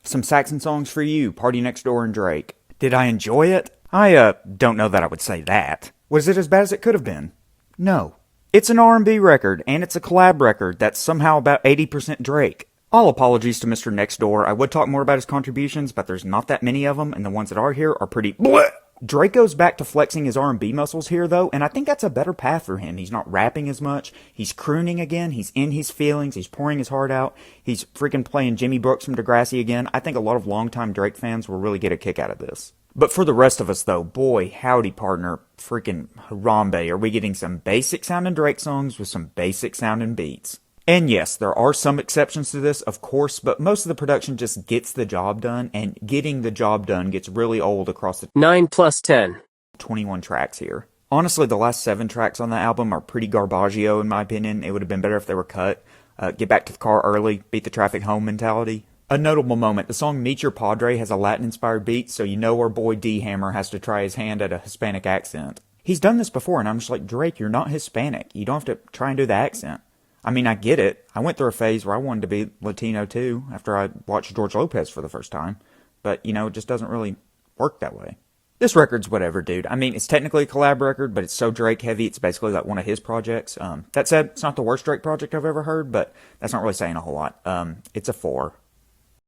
Some Saxon songs for you, PartyNextDoor and Drake. Did I enjoy it? I don't know that I would say that. Was it as bad as it could have been? No. It's an R&B record, and it's a collab record that's somehow about 80% Drake. All apologies to Mr. Next Door. I would talk more about his contributions, but there's not that many of them, and the ones that are here are pretty bleh. Drake goes back to flexing his R&B muscles here, though, and I think that's a better path for him. He's not rapping as much. He's crooning again. He's in his feelings. He's pouring his heart out. He's freaking playing Jimmy Brooks from Degrassi again. I think a lot of longtime Drake fans will really get a kick out of this. But for the rest of us, though, boy, howdy, partner, freaking Harambe, are we getting some basic-sounding Drake songs with some basic-sounding beats. And yes, there are some exceptions to this, of course, but most of the production just gets the job done, and getting the job done gets really old across the 9 plus 10. 21 tracks here. Honestly, the last 7 tracks on the album are pretty garbaggio, in my opinion. It would have been better if they were cut. Get back to the car early, beat the traffic home mentality. A notable moment, the song Meet Your Padre has a Latin-inspired beat, so you know our boy D-Hammer has to try his hand at a Hispanic accent. He's done this before, and I'm just like, Drake, you're not Hispanic. You don't have to try and do the accent. I mean, I get it. I went through a phase where I wanted to be Latino too after I watched George Lopez for the first time. But, you know, it just doesn't really work that way. This record's whatever, dude. I mean, it's technically a collab record, but it's so Drake heavy, it's basically like one of his projects. That said, it's not the worst Drake project I've ever heard, but that's not really saying a whole lot. It's a 4.